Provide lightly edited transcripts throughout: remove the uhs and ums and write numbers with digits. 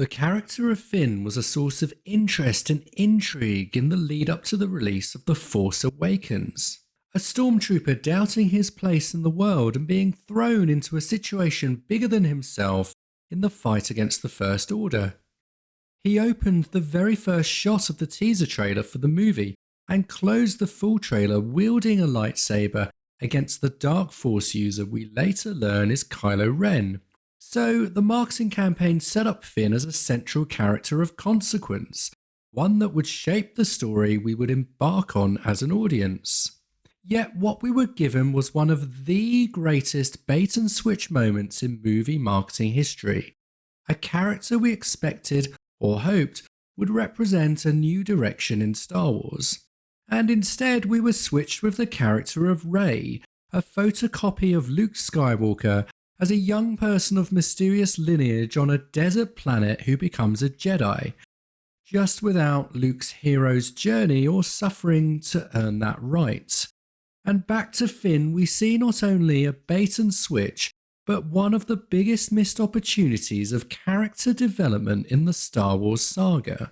The character of Finn was a source of interest and intrigue in the lead up to the release of The Force Awakens. A stormtrooper doubting his place in the world and being thrown into a situation bigger than himself in the fight against the First Order. He opened the very first shot of the teaser trailer for the movie and closed the full trailer wielding a lightsaber against the Dark Force user we later learn is Kylo Ren. So the marketing campaign set up Finn as a central character of consequence, one that would shape the story we would embark on as an audience. Yet what we were given was one of the greatest bait and switch moments in movie marketing history. A character we expected or hoped would represent a new direction in Star Wars. And instead we were switched with the character of Rey, a photocopy of Luke Skywalker as a young person of mysterious lineage on a desert planet who becomes a Jedi, just without Luke's hero's journey or suffering to earn that right. And back to Finn, we see not only a bait and switch, but one of the biggest missed opportunities of character development in the Star Wars saga.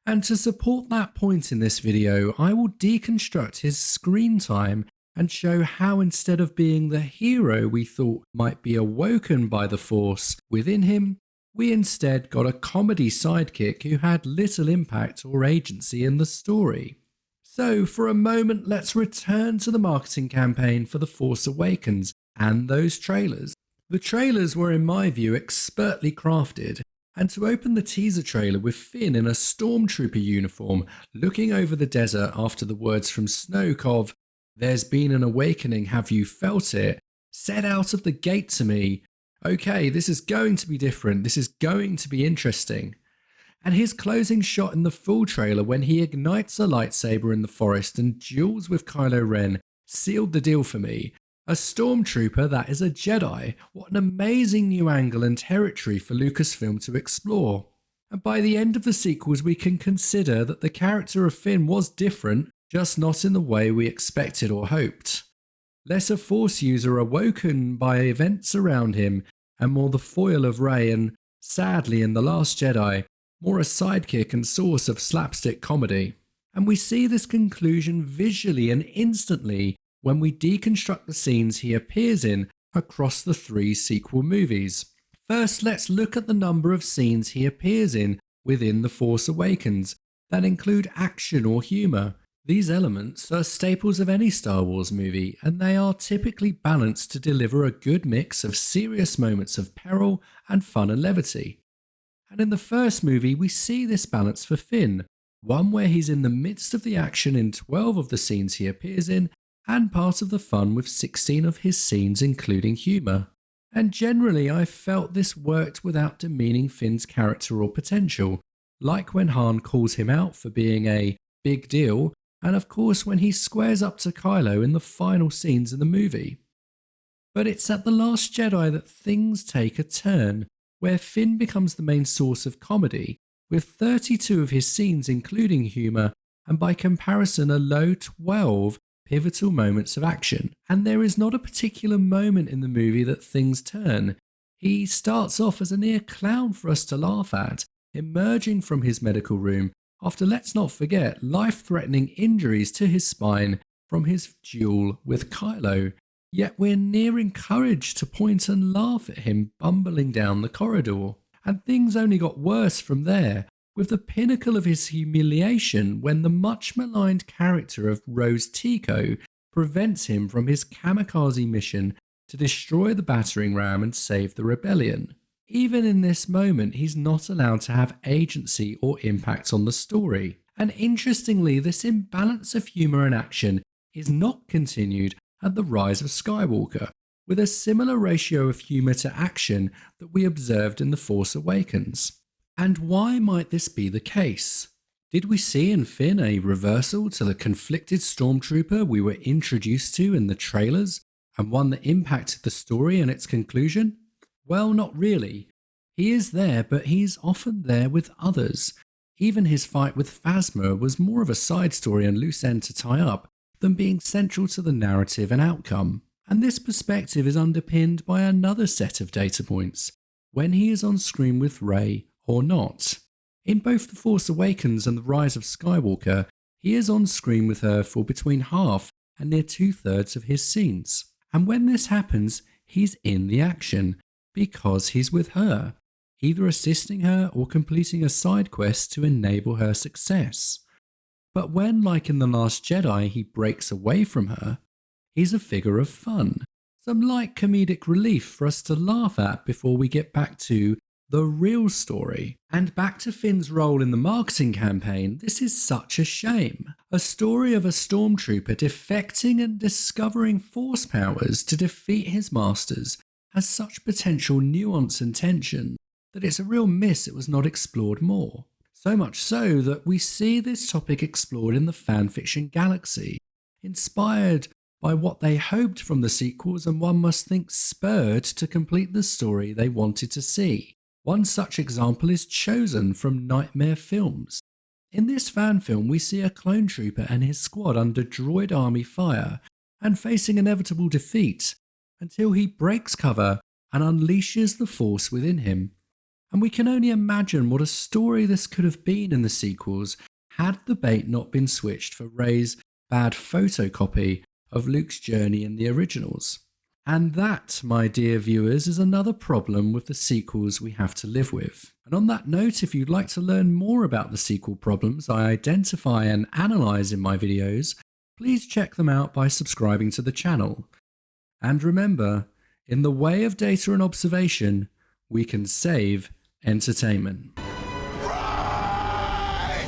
And to support that point in this video, I will deconstruct his screen time and show how instead of being the hero we thought might be awoken by the Force within him, we instead got a comedy sidekick who had little impact or agency in the story. So for a moment, let's return to the marketing campaign for The Force Awakens and those trailers. The trailers were, in my view, expertly crafted, and to open the teaser trailer with Finn in a stormtrooper uniform looking over the desert after the words from Snoke of "There's been an awakening, have you felt it?" said out of the gate to me, okay, this is going to be different, this is going to be interesting. And his closing shot in the full trailer when he ignites a lightsaber in the forest and duels with Kylo Ren sealed the deal for me. A stormtrooper that is a Jedi. What an amazing new angle and territory for Lucasfilm to explore. And by the end of the sequels we can consider that the character of Finn was different, just not in the way we expected or hoped. Less a Force user awoken by events around him, and more the foil of Rey, and sadly in The Last Jedi, more a sidekick and source of slapstick comedy. And we see this conclusion visually and instantly when we deconstruct the scenes he appears in across the 3 sequel movies. First, let's look at the number of scenes he appears in within The Force Awakens that include action or humour. These elements are staples of any Star Wars movie, and they are typically balanced to deliver a good mix of serious moments of peril and fun and levity. And in the first movie we see this balance for Finn, one where he's in the midst of the action in 12 of the scenes he appears in, and part of the fun with 16 of his scenes including humour. And generally I felt this worked without demeaning Finn's character or potential, like when Han calls him out for being a big deal, and of course when he squares up to Kylo in the final scenes in the movie. But it's at The Last Jedi that things take a turn, where Finn becomes the main source of comedy, with 32 of his scenes including humour, and by comparison a low 12 pivotal moments of action. And there is not a particular moment in the movie that things turn. He starts off as a near clown for us to laugh at, emerging from his medical room after, let's not forget, life-threatening injuries to his spine from his duel with Kylo. Yet we're near encouraged to point and laugh at him bumbling down the corridor. And things only got worse from there, with the pinnacle of his humiliation when the much maligned character of Rose Tico prevents him from his kamikaze mission to destroy the battering ram and save the rebellion. Even in this moment, he's not allowed to have agency or impact on the story. And interestingly, this imbalance of humour and action is not continued at The Rise of Skywalker, with a similar ratio of humour to action that we observed in The Force Awakens. And why might this be the case? Did we see in Finn a reversal to the conflicted stormtrooper we were introduced to in the trailers, and one that impacted the story and its conclusion? Well, not really. He is there, but he's often there with others. Even his fight with Phasma was more of a side story and loose end to tie up than being central to the narrative and outcome. And this perspective is underpinned by another set of data points. When he is on screen with Rey, or not. In both The Force Awakens and The Rise of Skywalker, he is on screen with her for between half and near 2/3 of his scenes. And when this happens, he's in the action because he's with her, either assisting her or completing a side quest to enable her success. But when, like in The Last Jedi, he breaks away from her, he's a figure of fun, some light comedic relief for us to laugh at before we get back to the real story. And back to Finn's role in the marketing campaign, this is such a shame. A story of a stormtrooper defecting and discovering force powers to defeat his masters has such potential nuance and tension that it's a real miss it was not explored more. So much so that we see this topic explored in the fanfiction galaxy, inspired by what they hoped from the sequels and one must think spurred to complete the story they wanted to see. One such example is Chosen from Nightmare Films. In this fan film we see a clone trooper and his squad under droid army fire and facing inevitable defeat until he breaks cover and unleashes the force within him. And we can only imagine what a story this could have been in the sequels had the bait not been switched for Rey's bad photocopy of Luke's journey in the originals. And that, my dear viewers, is another problem with the sequels we have to live with. And on that note, if you'd like to learn more about the sequel problems I identify and analyse in my videos, please check them out by subscribing to the channel. And remember, in the way of data and observation, we can save entertainment.